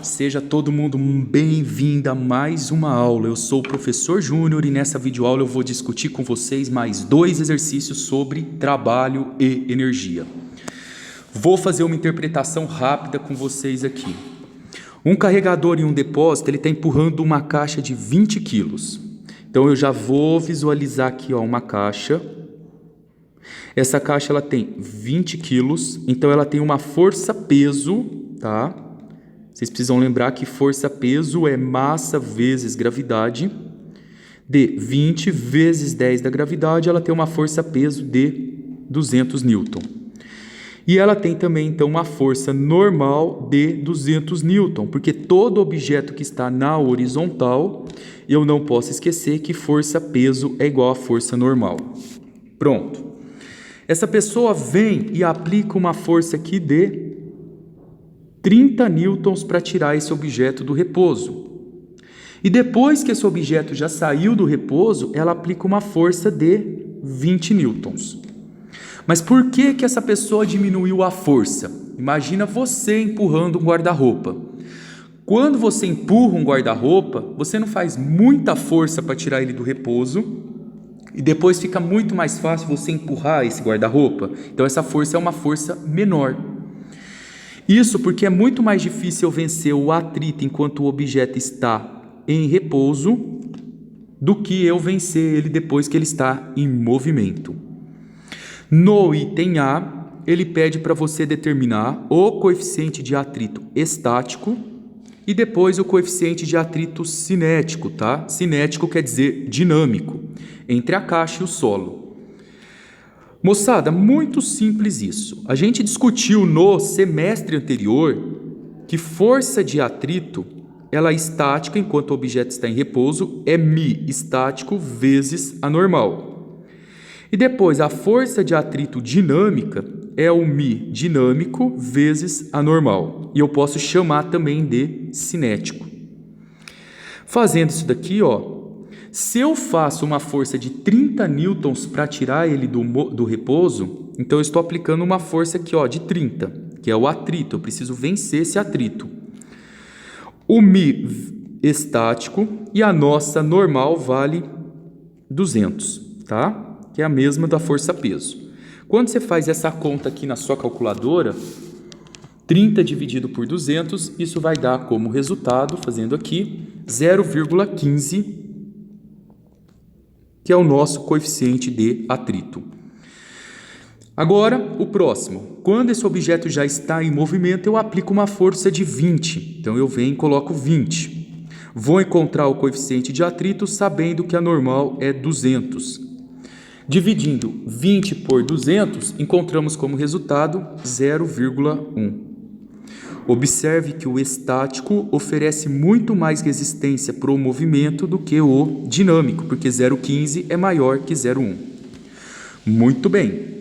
Seja todo mundo bem-vindo a mais uma aula. Eu sou o professor Júnior e nessa videoaula eu vou discutir com vocês mais 2 exercícios sobre trabalho e energia. Vou fazer uma interpretação rápida com vocês aqui. Um carregador em um depósito, ele está empurrando uma caixa de 20 quilos. Então eu já vou visualizar aqui uma caixa. Essa caixa ela tem 20 quilos, então ela tem uma força-peso, tá? Vocês precisam lembrar que força-peso é massa vezes gravidade. De 20 vezes 10 da gravidade, ela tem uma força-peso de 200 newton. E ela tem também, então, uma força normal de 200 newton, porque todo objeto que está na horizontal, eu não posso esquecer que força-peso é igual a força normal. Pronto. Essa pessoa vem e aplica uma força aqui de 30 newtons para tirar esse objeto do repouso. E depois que esse objeto já saiu do repouso, ela aplica uma força de 20 newtons. Mas por que essa pessoa diminuiu a força? Imagina você empurrando um guarda-roupa. Quando você empurra um guarda-roupa, você não faz muita força para tirar ele do repouso, e depois fica muito mais fácil você empurrar esse guarda-roupa. Então essa força é uma força menor. Isso porque é muito mais difícil eu vencer o atrito enquanto o objeto está em repouso do que eu vencer ele depois que ele está em movimento. No item A, ele pede para você determinar o coeficiente de atrito estático e depois o coeficiente de atrito cinético, tá? Cinético quer dizer dinâmico, entre a caixa e o solo. Moçada, muito simples isso. A gente discutiu no semestre anterior que força de atrito, ela é estática enquanto o objeto está em repouso, é μ estático vezes a normal. E depois a força de atrito dinâmica é o μ dinâmico vezes a normal. E eu posso chamar também de cinético. Fazendo isso daqui, se eu faço uma força de 30 newtons para tirar ele do repouso, então eu estou aplicando uma força aqui de 30, que é o atrito. Eu preciso vencer esse atrito. O μ estático e a nossa normal vale 200, tá? Que é a mesma da força-peso. Quando você faz essa conta aqui na sua calculadora, 30 dividido por 200, isso vai dar como resultado, fazendo aqui, 0,15, que é o nosso coeficiente de atrito. Agora, o próximo. Quando esse objeto já está em movimento, eu aplico uma força de 20. Então, eu venho e coloco 20. Vou encontrar o coeficiente de atrito sabendo que a normal é 200. Dividindo 20 por 200, encontramos como resultado 0,1. Observe que o estático oferece muito mais resistência para o movimento do que o dinâmico, porque 0,15 é maior que 0,1. Muito bem.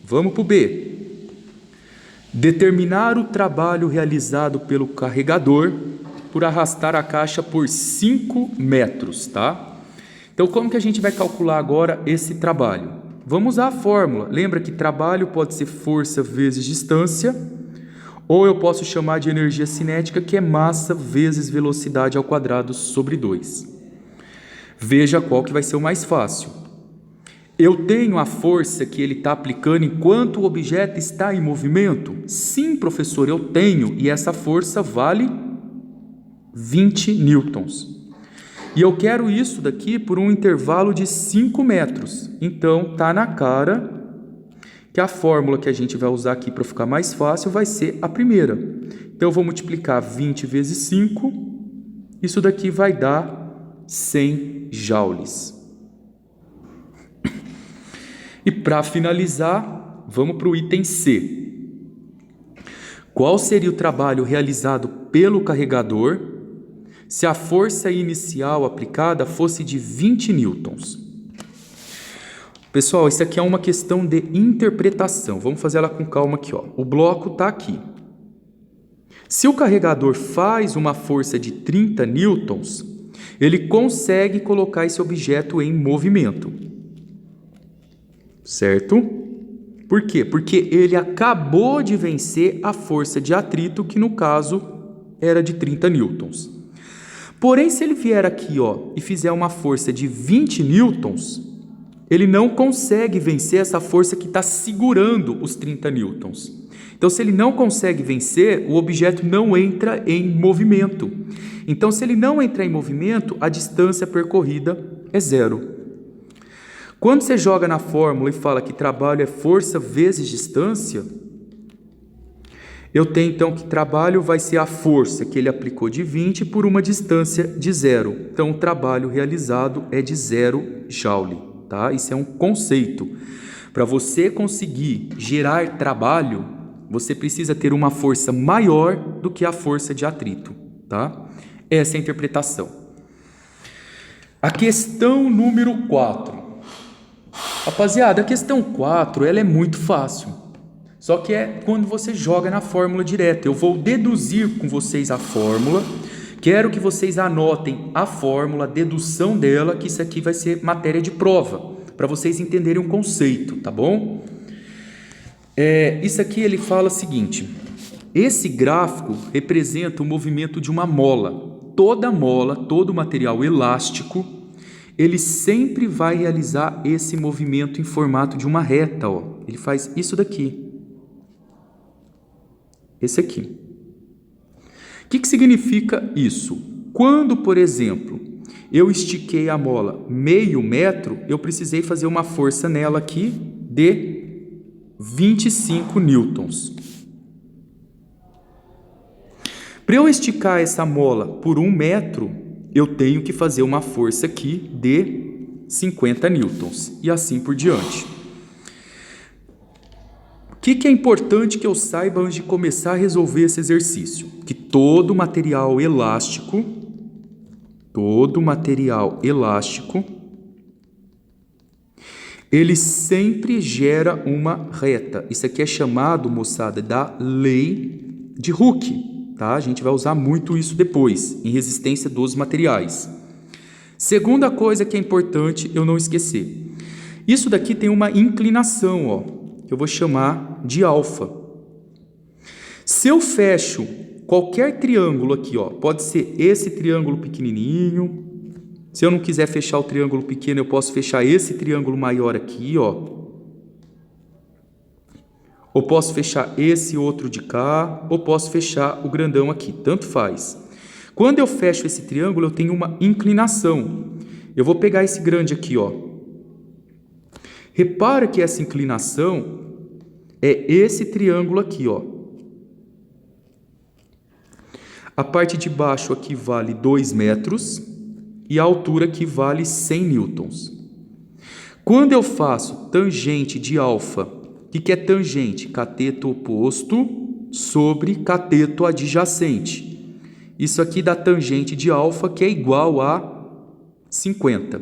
Vamos para o B. Determinar o trabalho realizado pelo carregador por arrastar a caixa por 5 metros, tá? Então, como que a gente vai calcular agora esse trabalho? Vamos usar a fórmula. Lembra que trabalho pode ser força vezes distância, ou eu posso chamar de energia cinética, que é massa vezes velocidade ao quadrado sobre 2. Veja qual que vai ser o mais fácil. Eu tenho a força que ele está aplicando enquanto o objeto está em movimento? Sim, professor, eu tenho. E essa força vale 20 newtons. E eu quero isso daqui por um intervalo de 5 metros. Então, está na cara que a fórmula que a gente vai usar aqui para ficar mais fácil vai ser a primeira. Então, eu vou multiplicar 20 vezes 5. Isso daqui vai dar 100 joules. E para finalizar, vamos para o item C. Qual seria o trabalho realizado pelo carregador se a força inicial aplicada fosse de 20 newtons? Pessoal, isso aqui é uma questão de interpretação. Vamos fazer ela com calma aqui. O bloco está aqui. Se o carregador faz uma força de 30 newtons, ele consegue colocar esse objeto em movimento. Certo? Por quê? Porque ele acabou de vencer a força de atrito, que no caso era de 30 newtons. Porém, se ele vier aqui, ó, e fizer uma força de 20 newtons, ele não consegue vencer essa força que está segurando os 30 newtons. Então, se ele não consegue vencer, o objeto não entra em movimento. Então, se ele não entrar em movimento, a distância percorrida é zero. Quando você joga na fórmula e fala que trabalho é força vezes distância, eu tenho então que trabalho vai ser a força que ele aplicou de 20 por uma distância de zero. Então, o trabalho realizado é de 0 joule, tá? Isso é um conceito. Para você conseguir gerar trabalho, você precisa ter uma força maior do que a força de atrito, tá? Essa é a interpretação. A questão número 4. Rapaziada, a questão 4, ela é muito fácil. Só que é quando você joga na fórmula direta. Eu vou deduzir com vocês a fórmula. Quero que vocês anotem a fórmula, a dedução dela, que isso aqui vai ser matéria de prova, para vocês entenderem um conceito, tá bom? Isso aqui ele fala o seguinte: esse gráfico representa o movimento de uma mola. Toda mola, todo material elástico, ele sempre vai realizar esse movimento em formato de uma reta, ó. Ele faz isso daqui. Esse aqui. O que significa isso? Quando, por exemplo, eu estiquei a mola meio metro, eu precisei fazer uma força nela aqui de 25 newtons. Para eu esticar essa mola por 1 metro, eu tenho que fazer uma força aqui de 50 newtons e assim por diante. O que é importante que eu saiba antes de começar a resolver esse exercício? Que todo material elástico, ele sempre gera uma reta. Isso aqui é chamado, moçada, da lei de Hooke, tá? A gente vai usar muito isso depois, em resistência dos materiais. Segunda coisa que é importante eu não esquecer. Isso daqui tem uma inclinação, ó, que eu vou chamar de alfa. Se eu fecho qualquer triângulo aqui, ó, pode ser esse triângulo pequenininho. Se eu não quiser fechar o triângulo pequeno, eu posso fechar esse triângulo maior aqui, ó. Ou posso fechar esse outro de cá, ou posso fechar o grandão aqui, tanto faz. Quando eu fecho esse triângulo, eu tenho uma inclinação. Eu vou pegar esse grande aqui, ó. Repara que essa inclinação é esse triângulo aqui, ó. A parte de baixo aqui vale 2 metros e a altura aqui vale 100 newtons. Quando eu faço tangente de alfa, o que é tangente? Cateto oposto sobre cateto adjacente. Isso aqui dá tangente de alfa, que é igual a 50.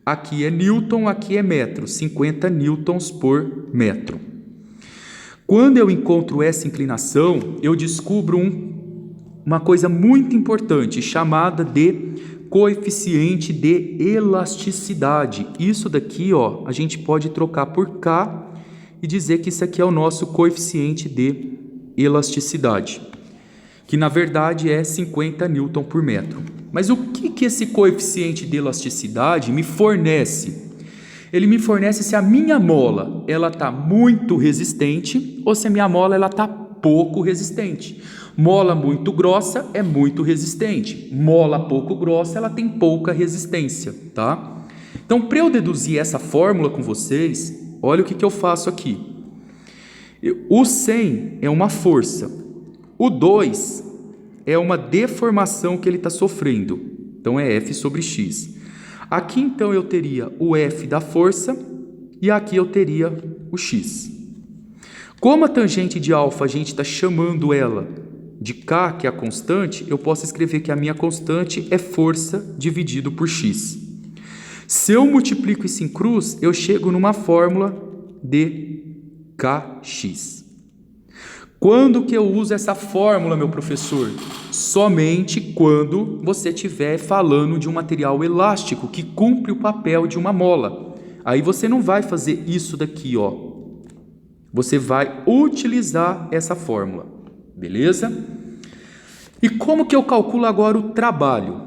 Aqui é newton, aqui é metro, 50 newtons por metro. Quando eu encontro essa inclinação, eu descubro uma coisa muito importante, chamada de coeficiente de elasticidade. Isso daqui, ó, a gente pode trocar por K e dizer que isso aqui é o nosso coeficiente de elasticidade, que na verdade é 50 newton por metro. Mas o que esse coeficiente de elasticidade me fornece? Ele me fornece se a minha mola está muito resistente ou se a minha mola está pouco resistente. Mola muito grossa é muito resistente. Mola pouco grossa, ela tem pouca resistência, tá? Então, para eu deduzir essa fórmula com vocês, olha o que eu faço aqui. O 100 é uma força. O 2 é uma deformação que ele está sofrendo. Então, é F sobre X. Aqui, então, eu teria o F da força e aqui eu teria o X. Como a tangente de alfa, a gente está chamando ela de K, que é a constante, eu posso escrever que a minha constante é força dividido por X. Se eu multiplico isso em cruz, eu chego numa fórmula de Kx. Quando que eu uso essa fórmula, meu professor? Somente quando você estiver falando de um material elástico que cumpre o papel de uma mola. Aí você não vai fazer isso daqui, ó. Você vai utilizar essa fórmula, beleza? E como que eu calculo agora o trabalho?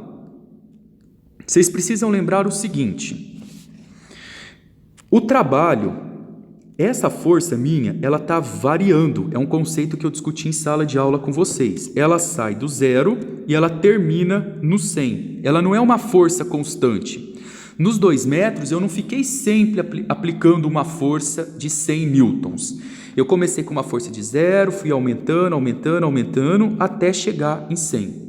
Vocês precisam lembrar o seguinte: o trabalho, essa força minha, ela está variando. É um conceito que eu discuti em sala de aula com vocês. Ela sai do 0 e ela termina no 100. Ela não é uma força constante. Nos 2 metros, eu não fiquei sempre aplicando uma força de 100 newtons. Eu comecei com uma força de 0, fui aumentando, até chegar em 100.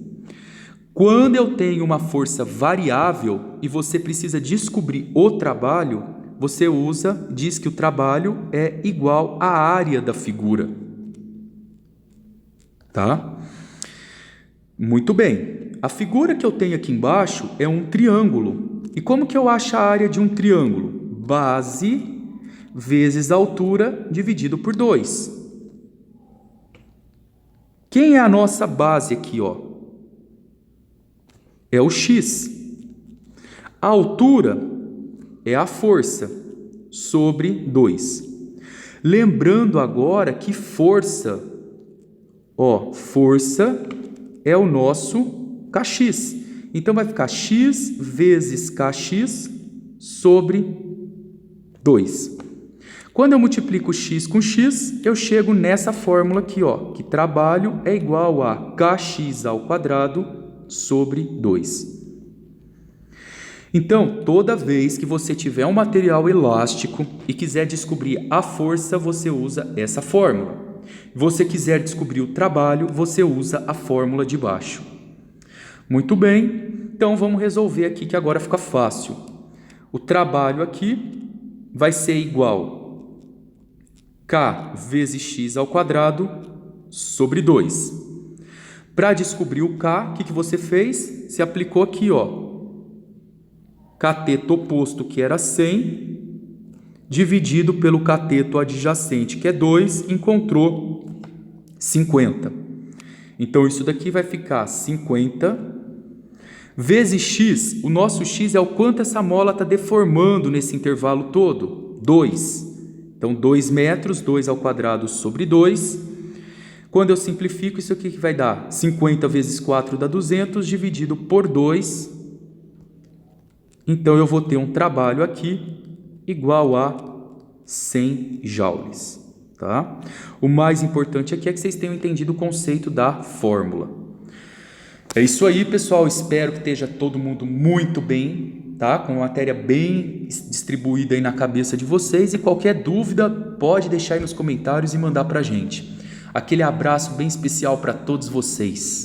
Quando eu tenho uma força variável e você precisa descobrir o trabalho, você diz que o trabalho é igual à área da figura. Tá? Muito bem. A figura que eu tenho aqui embaixo é um triângulo. E como que eu acho a área de um triângulo? Base vezes altura dividido por 2. Quem é a nossa base aqui, ó? É o x. A altura é a força sobre 2. Lembrando agora que força é o nosso kx. Então vai ficar x vezes kx sobre 2. Quando eu multiplico x com x, eu chego nessa fórmula aqui, ó, que trabalho é igual a kx ao quadrado sobre 2. Então, toda vez que você tiver um material elástico e quiser descobrir a força, você usa essa fórmula. Você quiser descobrir o trabalho, você usa a fórmula de baixo. Muito bem, então vamos resolver aqui que agora fica fácil. O trabalho aqui vai ser igual K vezes x ao quadrado sobre 2. Para descobrir o K, o que você fez? Você aplicou aqui, ó, cateto oposto, que era 100, dividido pelo cateto adjacente, que é 2, encontrou 50. Então, isso daqui vai ficar 50 vezes x. O nosso x é o quanto essa mola está deformando nesse intervalo todo. 2. Então, 2 metros, 2 ao quadrado sobre 2. Quando eu simplifico, isso aqui vai dar 50 vezes 4 dá 200, dividido por 2. Então, eu vou ter um trabalho aqui igual a 100 joules. Tá? O mais importante aqui é que vocês tenham entendido o conceito da fórmula. É isso aí, pessoal. Espero que esteja todo mundo muito bem, tá? Com a matéria bem distribuída aí na cabeça de vocês. E qualquer dúvida, pode deixar aí nos comentários e mandar pra gente. Aquele abraço bem especial para todos vocês.